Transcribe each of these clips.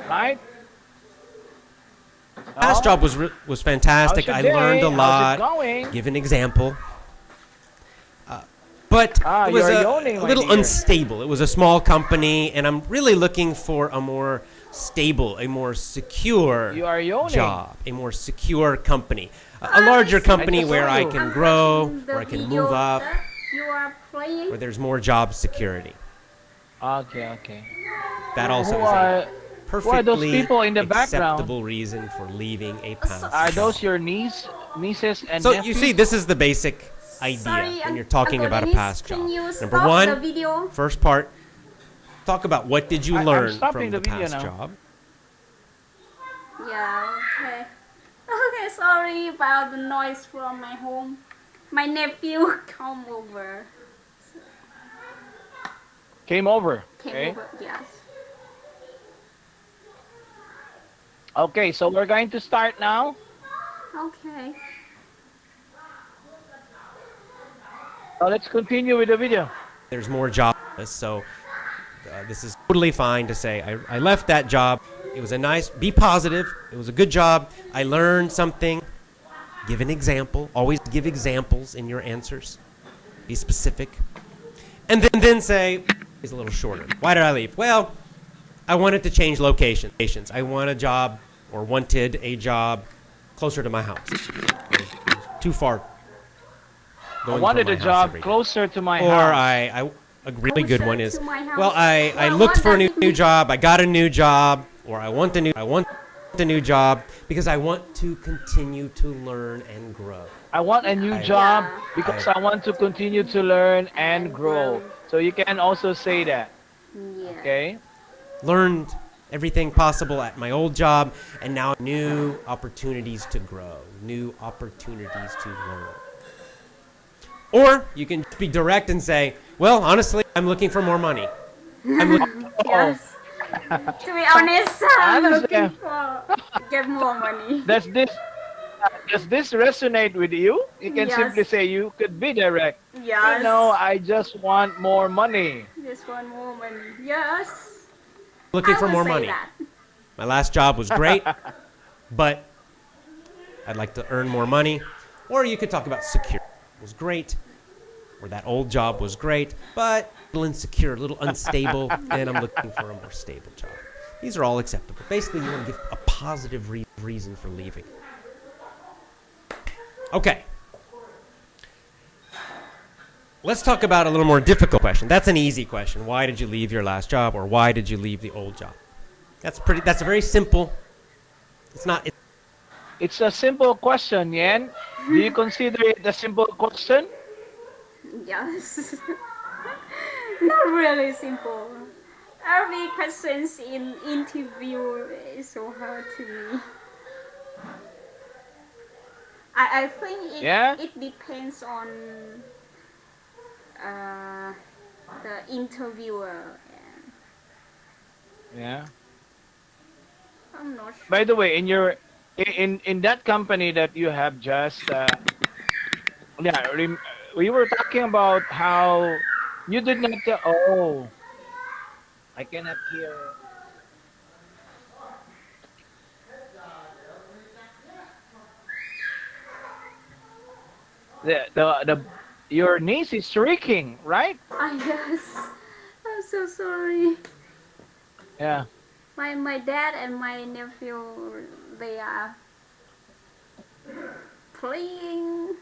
right? Last Oh, job was how's fantastic. your I learned day? a How's it lot. going? Give an example. But Ah, it was you're yawning, a my little dear. unstable. It was a small company, and I'm really looking for a more stable, a more secure You are yawning. job, a more secure company, a larger I company just saw where I you. can I'm grow, watching where the I can move video up, that you are playing. where there's more job security. Okay, okay. That also Who is a are who are those perfectly people in the background? acceptable reason for leaving a So, past Are those job. your nieces and So you see, nephews? this is the basic idea sorry, when you're talking Uncle about a Dennis, past can job. you Number stop the one, video? first part, talk about what did you I'm learn stopping from the the video past now. job. Yeah, okay. Okay, sorry about the noise from my home. My nephew come over. Came over. Came Okay. over, yes. Okay, so we're going to start now. Okay. So let's continue with the video. There's more jobs, so this is totally fine to say I left that job. It was a nice, be positive. It was a good job. I learned something. Give an example. Always give examples in your answers. Be specific. And then say, it's a little shorter. Why did I leave? Well, I wanted to change locations. I want a job or wanted a job closer to my house. It was too far I going from wanted my a house job every day. closer to my Or house. a really good one is, Closer to my house. well, I Well, looked what for a does it new mean? job. I got a new job, or I want a new job because I want to continue to learn and grow. I want a new I- job Yeah. because I want to continue to learn and grow. So you can also say that. Yeah. Okay? Learned everything possible at my old job, and now new opportunities to grow, new opportunities to learn. Or you can be direct and say, well, honestly, I'm looking for more money. I'm looking Oh, Yes. To be honest, I'm looking understand. for get more money. Does this resonate with you? You can simply Yes. say you could be direct. Yes. I just want more money. Just one more money. Yes. looking I for will more say money. that. My last job was great, but I'd like to earn more money. Or you could talk about security. It was great, or that old job was great, but a little insecure, a little unstable, and I'm looking for a more stable job. These are all acceptable. Basically, you want to give a positive reason for leaving. Okay. Let's talk about a little more difficult question. That's an easy question. Why did you leave your last job, or why did you leave the old job? That's a very simple. It's not. It's a simple question, Yen. Do you consider it a simple question? Yes. Not really simple. Every questions in interview is so hard to me. I think Yeah? it depends on the interviewer. Yeah. I'm not sure. By the way, in that company that you have just we were talking about how you did not I cannot hear. The your niece is shrieking, right? Ah, yes. I'm so sorry. Yeah. My dad and my nephew, they are playing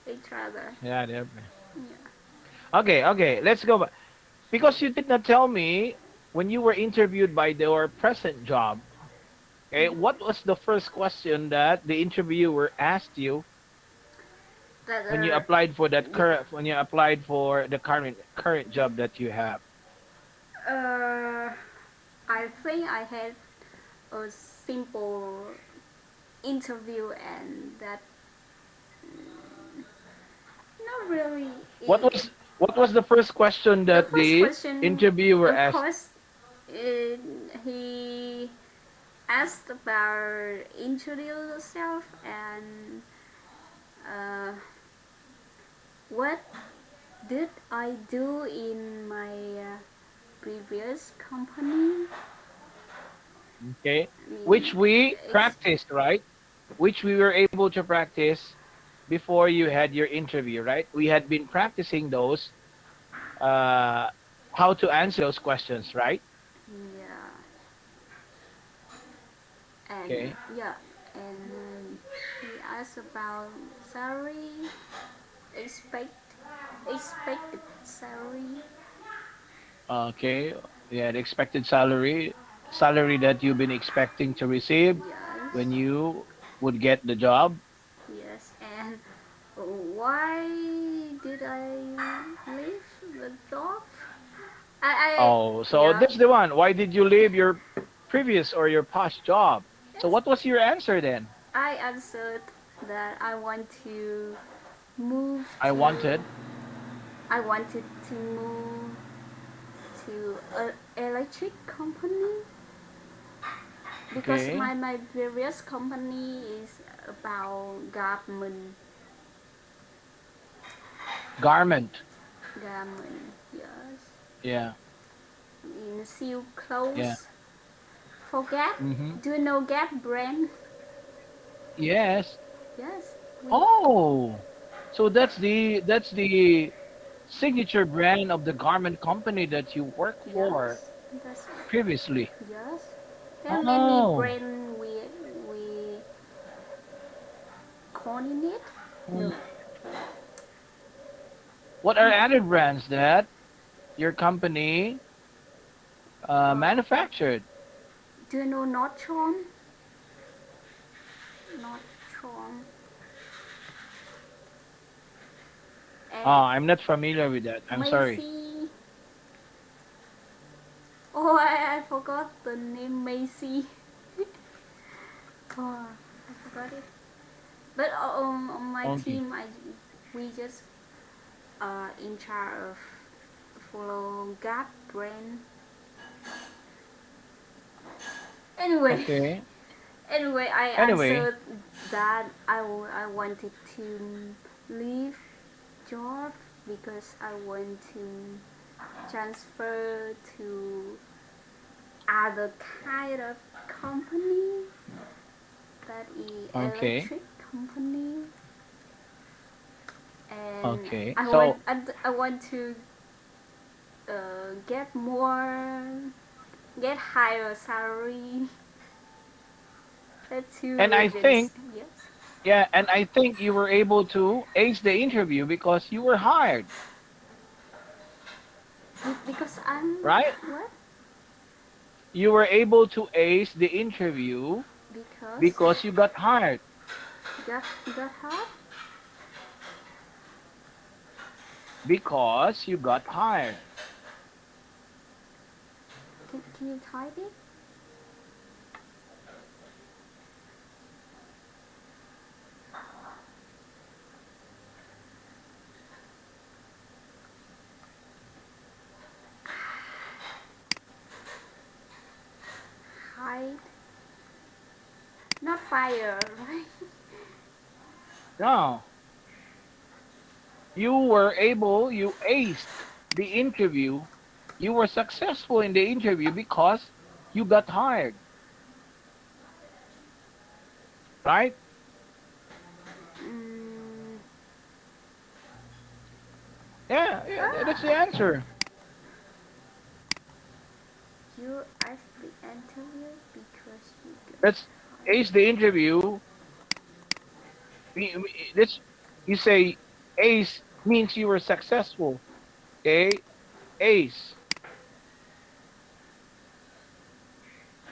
each other. Yeah, Yeah. Okay, let's go back. Because you did not tell me when you were interviewed by your present job. Okay, what was the first question that the interviewer asked you That when you applied for the current job that you have? I think I had a simple interview and that not really. What was the first question The that first the question, interviewer of asked? course, he asked about introduce yourself and what did I do in my previous company. Okay, I mean, which we it's practiced, right? Which we were able to practice before you had your interview, right? We had been practicing those, uh, how to answer those questions, right? yeah, and Okay. yeah, and he asked about salary, expect expected salary. Okay. Yeah, the expected salary that you've been expecting to receive when Yes, you would get the job. yes, and why did I leave the job? Oh, so Yeah, that's the one. Why did you leave your previous or your past job? So yes, what was your answer then? I answered that I want to move I to. wanted. I wanted to move to an electric company because Okay. my previous company is about Garment. garment, yes, Yeah. in silk Yeah. clothes for Gap. Mm-hmm. Do you know Gap brand? Yes. Yes, we. Oh. So that's the signature brand of the garment company that you worked for Yes, that's previously. yes. There are many Oh. brand we coordinate. Hmm. No, What are other brands that your company uh, manufactured? do you know Nordstrom? Nordstrom Oh, and I'm not familiar with that. I'm sorry. Macy. Oh, I forgot the name Macy. Oh, I forgot it. But on my Okay. team, we just in charge of follow Gap brand. Anyway, Okay. anyway, I Anyway. answered that I wanted to leave job because I want to transfer to other kind of company that is Okay. electric company, and Okay. So I want to get more, get higher salary. That's two and I reasons. think Yes. yeah, and I think you were able to ace the interview because you were hired, Because I'm right? what? You were able to ace the interview Because because you got hired. got hot. Because you got hired. Can you type it? Hide. Not fire, right? No, you aced the interview. You were successful in the interview because you got hired, right? Mm, Yeah, yeah, that's the ah, answer. you asked the interview because you got That's ace the interview. This you say ace means you were successful. Okay, ace.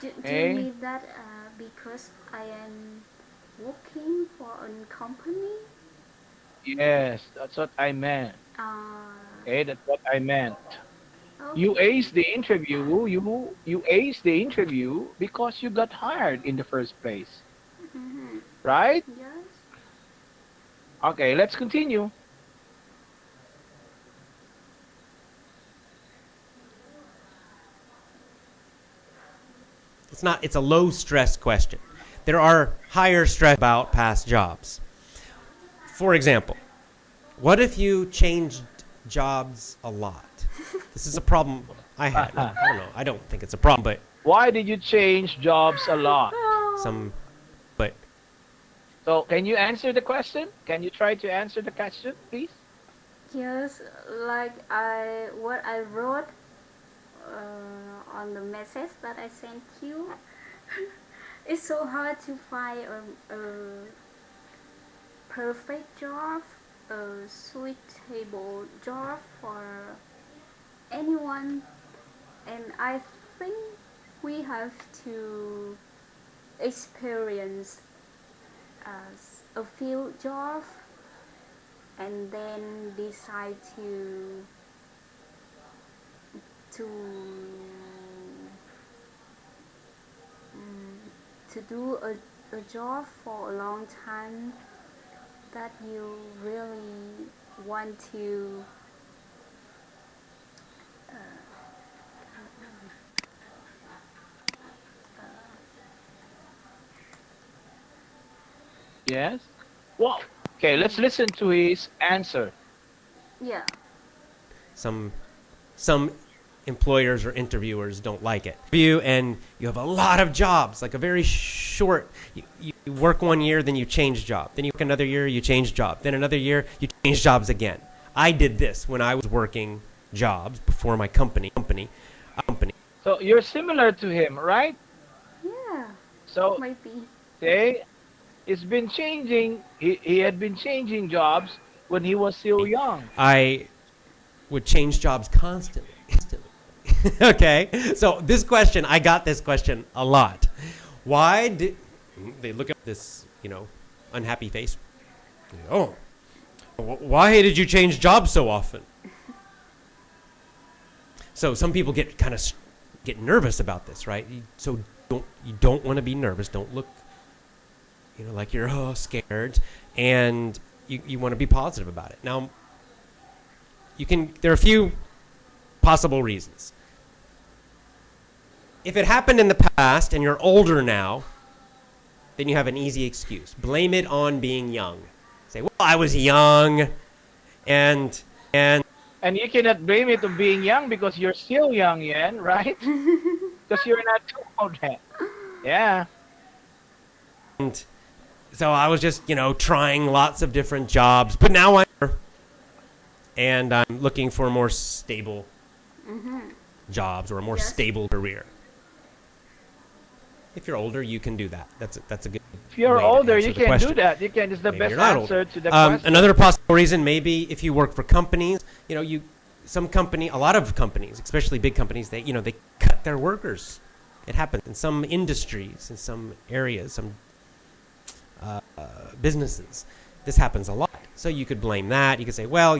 Do you Okay. mean that because I am working for a company? Yes, that's what I meant. Uh, Okay, that's what I meant. You okay. aced the interview. You aced the interview because you got hired in the first place, Mm-hmm. right? Yes. Okay, let's continue. It's a low stress question. There are higher stress about past jobs. For example, what if you changed jobs a lot? This is a problem I had. Well, I don't know. I don't think it's a problem, but Why did you change jobs a lot? Oh, Some, but So, can you answer the question? Can you try to answer the question, please? yes, like what I wrote on the message that I sent you. It's so hard to find a perfect job, a suitable job for anyone, and I think we have to experience a few jobs and then decide to um, to do a job for a long time that you really want to Yes. Well, okay, let's listen to his answer. yeah. some some employers or interviewers don't like it. And you have a lot of jobs, like a very short. You work 1 year, then you change job. Then you work another year, you change job. Then another year, you change jobs again. I did this when I was working jobs before my company. So, you're similar to him, right? Yeah, So, maybe. say, he had been changing jobs when he was still young. I would change jobs constantly. Okay, so this question, I got this question a lot. Why did they look at this, unhappy face? Oh, why did you change jobs so often? So some people get nervous about this, right? So you don't want to be nervous. Don't look, like you're scared, and you want to be positive about it. Now, there are a few possible reasons. If it happened in the past and you're older now, then you have an easy excuse. Blame it on being young. Say, well, I was young, and And you cannot blame it on being young because you're still young, Yen, right? Because you're not too old yet. Yeah. and so I was just, trying lots of different jobs, but now I'm looking for more stable jobs or a more Yes. stable career. If you're older, you can do that. That's a good. If you're way to older, answer you the can question. do that. You can. It's the Maybe best you're not answer older. to the question. Another possible reason, maybe if you work for companies, a lot of companies, especially big companies, they cut their workers. It happens in some industries, in some areas, some businesses. This happens a lot. So you could blame that. You could say, well,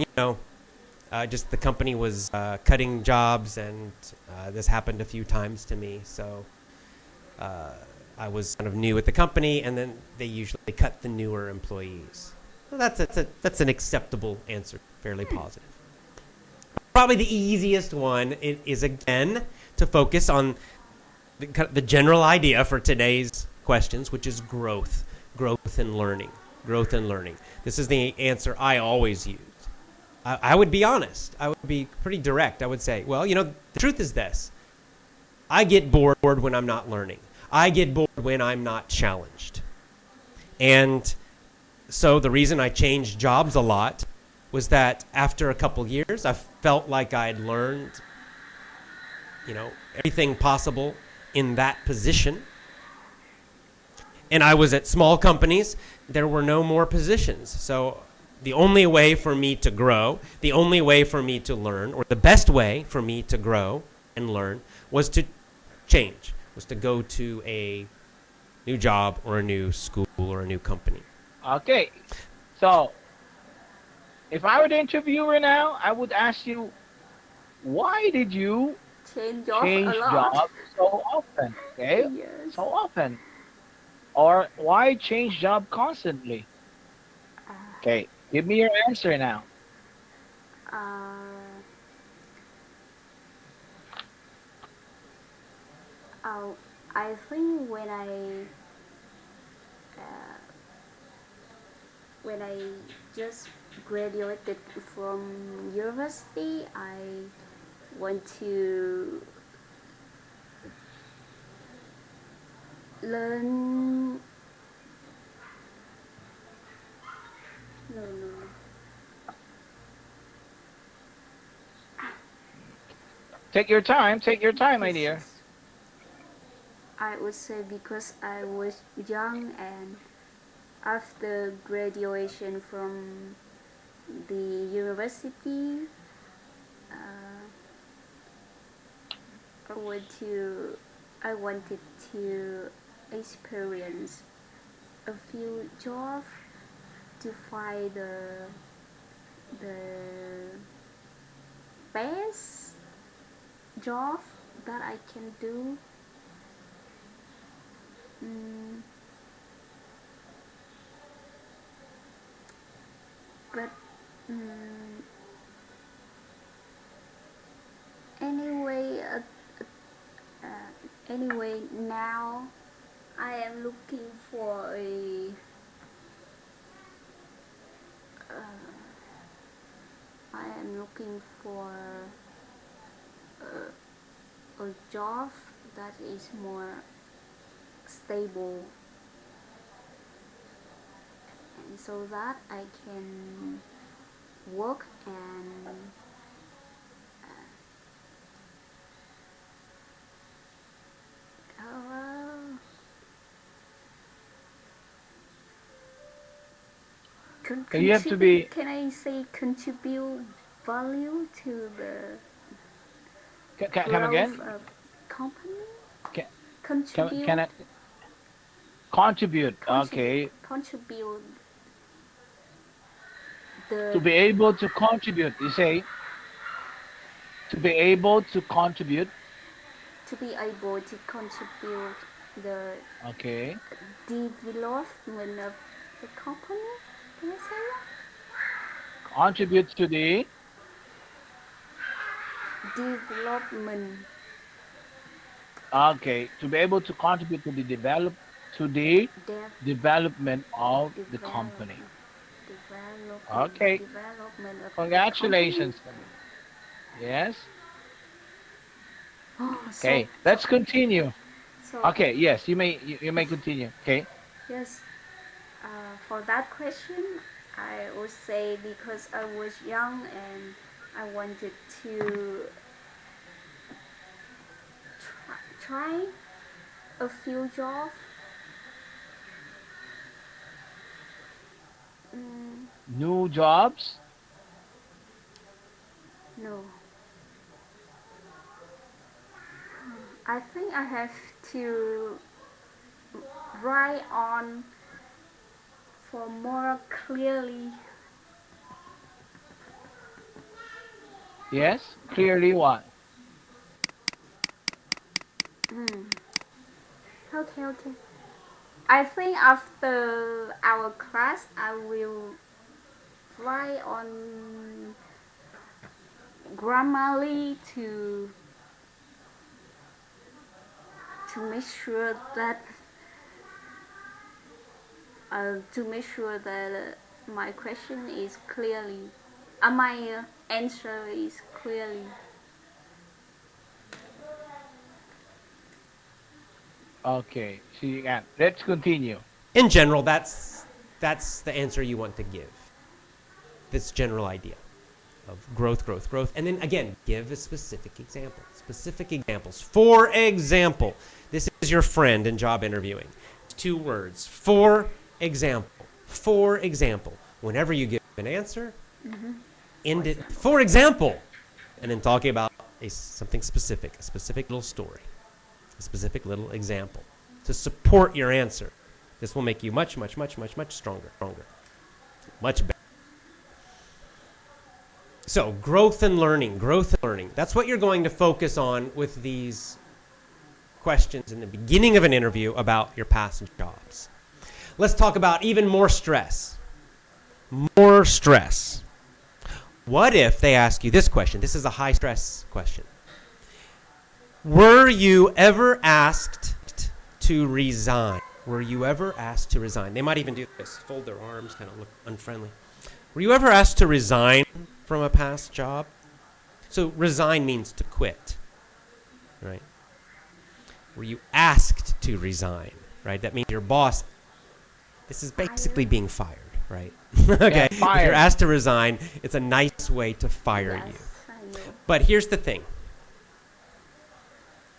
just the company was cutting jobs, and this happened a few times to me. So I was kind of new at the company, and then they usually cut the newer employees. So that's an acceptable answer, fairly positive. Probably the easiest one is again to focus on the general idea for today's questions, which is growth and learning. This is the answer I always use. I would be honest. I would be pretty direct. I would say, well, the truth is this. I get bored when I'm not learning. I get bored when I'm not challenged. And so the reason I changed jobs a lot was that after a couple years, I felt like I had learned, everything possible in that position. And I was at small companies. There were no more positions. So the only way for me to grow, the only way for me to learn, or the best way for me to grow and learn was to change, was to go to a new job or a new school or a new company. Okay. So, if I were the interviewer now, I would ask you, why did you Change job a change lot. jobs so often? Okay? Yes. So often. Or why change job constantly? Okay. Give me your answer now. Uh, oh, I think uh, when I just graduated from university, I want to learn. No, no, no. Take your time, my Yes, dear. yes. I would say because I was young and after graduation from the university, uh, I want to, I wanted to experience a few jobs to find the best job that I can do. Mm, but mm, anyway, anyway, now I am looking for uh, I am looking for a job that is more stable, and so that I can work and uh, You have to contribute. be. Can I say contribute value to the Come growth again. of company? Can, can Contribute, I contribute? contribute, Okay, contribute to the be able to contribute. You say to be able to contribute. to be able to contribute the Okay, development of the company. Can I say contribute to the. that? Development, Okay, to be able to contribute to the dev, development of the company. development, Okay, development of the company. congratulations. Yes. Oh, Okay, let's continue. so Okay, yes, you may continue. Okay. yes. For that question, I would say because I was young and I wanted to try a few jobs. Mm, New jobs. no, I think I have to write on for more clearly. Yes, clearly what? Mm, okay, okay. I think after our class, I will write on grammarly to make sure that my question is clearly, my answer is clearly. Okay, so you can. Let's continue. In general, that's the answer you want to give. This general idea of growth, growth, growth. And then again, give a specific example. Specific examples. For example, this is your friend in job interviewing. 2 words. For example. For example. Whenever you give an answer, end it. For example. And then talking about something specific, a specific little story, a specific little example to support your answer. This will make you much, much, much, much, much stronger. Much better. So, growth and learning, growth and learning. That's what you're going to focus on with these questions in the beginning of an interview about your past jobs. Let's talk about even more stress. More stress. What if they ask you this question? This is a high stress question. Were you ever asked to resign? Were you ever asked to resign? They might even do this, fold their arms, kind of look unfriendly. Were you ever asked to resign from a past job? So resign means to quit, right? Were you asked to resign? right? That means your boss, this is basically Fire. being fired, right? Okay. If fired. you're asked to resign, it's a nice way to fire you. Yes, I know. But here's the thing.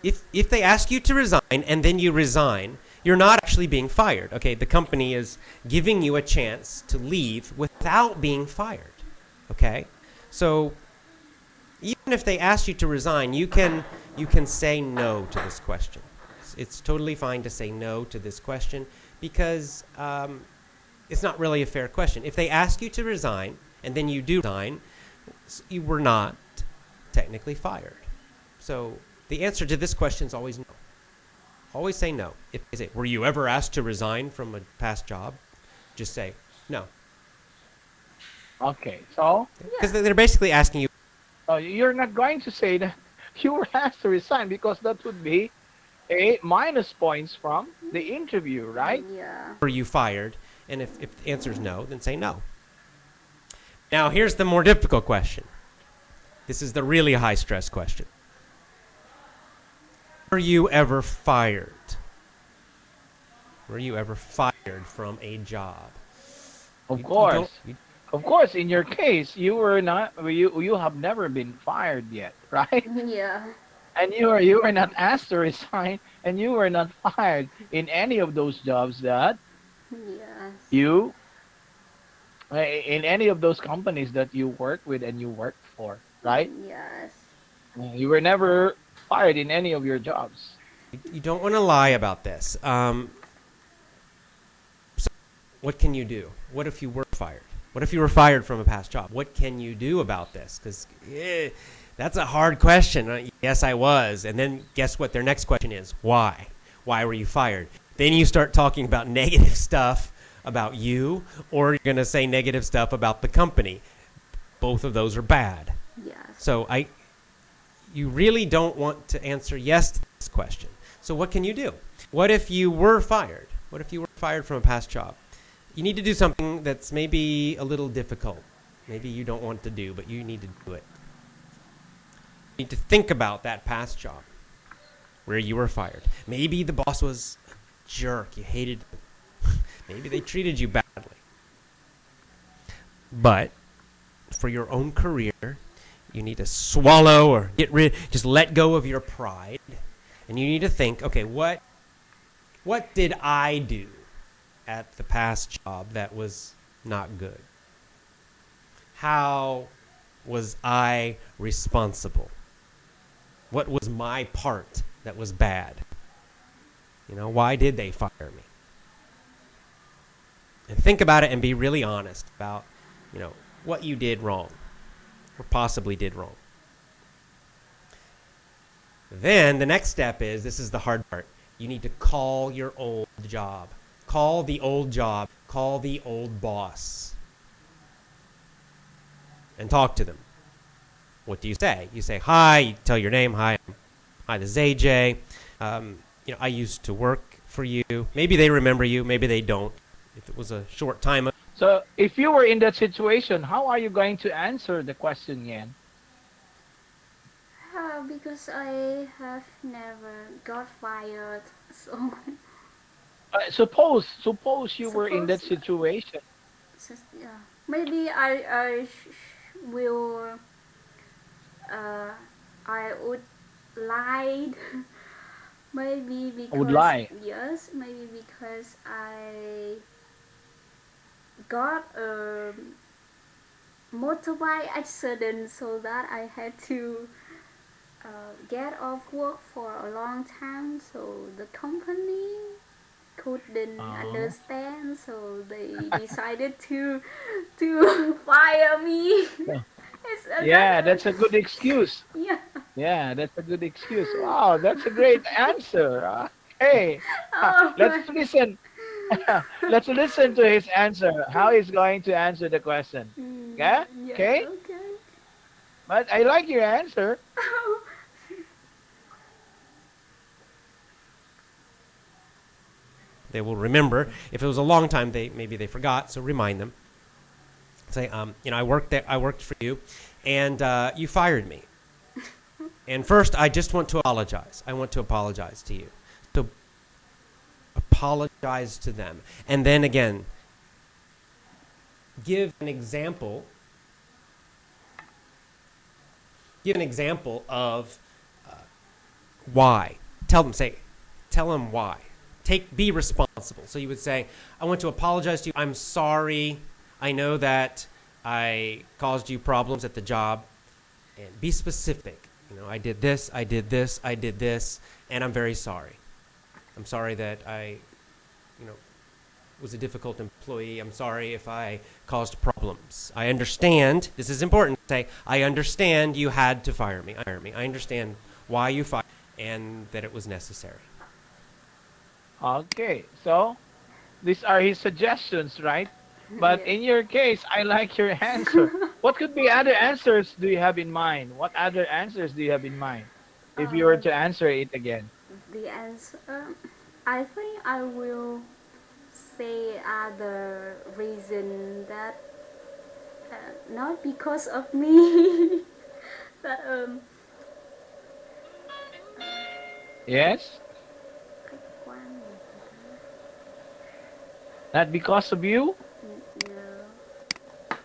If they ask you to resign and then you resign, you're not actually being fired. Okay, the company is giving you a chance to leave without being fired. Okay? So even if they ask you to resign, you can say no to this question. It's totally fine to say no to this question because it's not really a fair question. If they ask you to resign and then you do resign, you were not technically fired. So the answer to this question is always no. Always say no. If they say, were you ever asked to resign from a past job? Just say no. Okay, so Because they're basically asking you, you're not going to say that you were asked to resign because that would be a minus points from the interview, right? Yeah. were you fired? And if the answer is no, then say no. Now, here's the more difficult question. This is the really high-stress question. Were you ever fired? Were you ever fired from a job? Of You course. don't- you- Of course, in your case, you were not. You have never been fired yet, right? Yeah. And you were not asked to resign, and you were not fired in any of those jobs that Yes. you, in any of those companies that you worked with and you worked for, right? Yes. You were never fired in any of your jobs. You don't want to lie about this. So what can you do? What if you were fired? What if you were fired from a past job? What can you do about this? Because that's a hard question. Yes, I was. And then guess what? Their next question is, why? Why were you fired? Then you start talking about negative stuff about you, or you're going to say negative stuff about the company. Both of those are bad. Yes. So you really don't want to answer yes to this question. So what can you do? What if you were fired? What if you were fired from a past job? You need to do something that's maybe a little difficult. Maybe you don't want to do, but you need to do it. You need to think about that past job where you were fired. Maybe the boss was a jerk. You hated them. Maybe they treated you badly. But for your own career, you need to swallow or just let go of your pride. And you need to think, okay, what did I do at the past job that was not good? How was I responsible? What was my part that was bad? Why did they fire me? And think about it and be really honest about, what you did wrong or possibly did wrong. Then the next step is, this is the hard part, you need to call your old job. Call the old job. Call the old boss. And talk to them. What do you say? You say, hi, you tell your name, hi, this is AJ. I used to work for you. Maybe they remember you, maybe they don't. If it was a short time. So if you were in that situation, how are you going to answer the question, Yan? Because I have never got fired, so Suppose you were in that Suppose- situation. yeah. Maybe I will I would lie. Maybe because Would lie. yes, maybe because I got a motorbike accident, so that I had to get off work for a long time. So the company couldn't understand, so they decided to fire me. Yeah. It's Yeah, that's a good excuse. yeah. Yeah, that's a good excuse. Wow, that's a great answer. Okay, Oh, let's listen. Let's listen to his answer. How he's going to answer the question. Yeah? Yeah, Okay? okay. But I like your answer. They will remember. If it was a long time, maybe they forgot, so remind them. Say, I worked for you, and you fired me. And first, I just want to apologize. I want to apologize to you. So apologize to them. And then again, give an example. Give an example of why. Tell them why. Be responsible. So you would say, I want to apologize to you. I'm sorry. I know that I caused you problems at the job. And be specific. I did this, I did this, I did this, and I'm very sorry. I'm sorry that I, was a difficult employee. I'm sorry if I caused problems. I understand, this is important to say, I understand you had to fire me. I understand why you fired me and that it was necessary. Okay, so these are his suggestions, right? But Yes. in your case, I like your answer. What could be other answers do you have in mind? What other answers do you have in mind if you were Uh, to answer it again? the answer, I think I will say other reason that not because of me, but Yes? khách quan. Not because of you? No.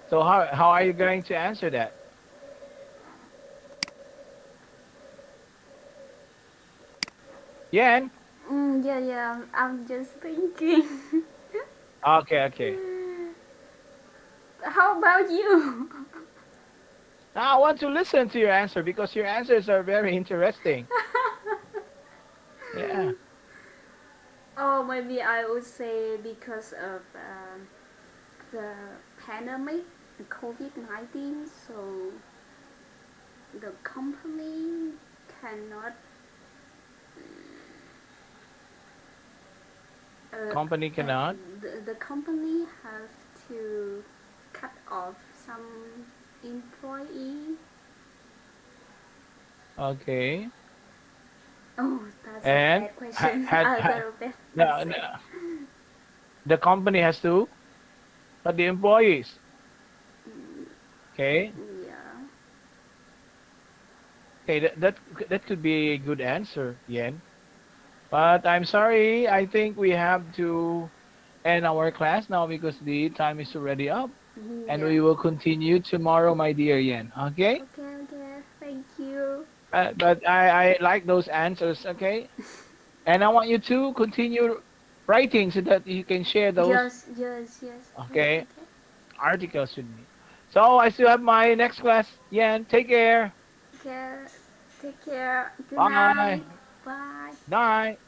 So how are you going to answer that? Yan? Yeah, yeah. I'm just thinking. Okay, okay. How about you? Now I want to listen to your answer because your answers are very interesting. Yeah. Oh, maybe I would say because of the pandemic, COVID-19. So the company cannot. Company cannot. The company have to cut off some employee. Okay. Oh, that's a And bad question. had That's a bad no, answer. no, the company has to cut the employees. Okay. Yeah. Okay, that could be a good answer, Yen. But I'm sorry, I think we have to end our class now because the time is already up. And Yeah. we will continue tomorrow, my dear Yen. Okay? Okay, okay. Thank you. But I like those answers, okay? And I want you to continue writing so that you can share those, Yes, yes, yes. okay, Okay. articles with me. So I still have my next class. Yen, take care. Okay. Take care. Good Bye. night. Bye. Night.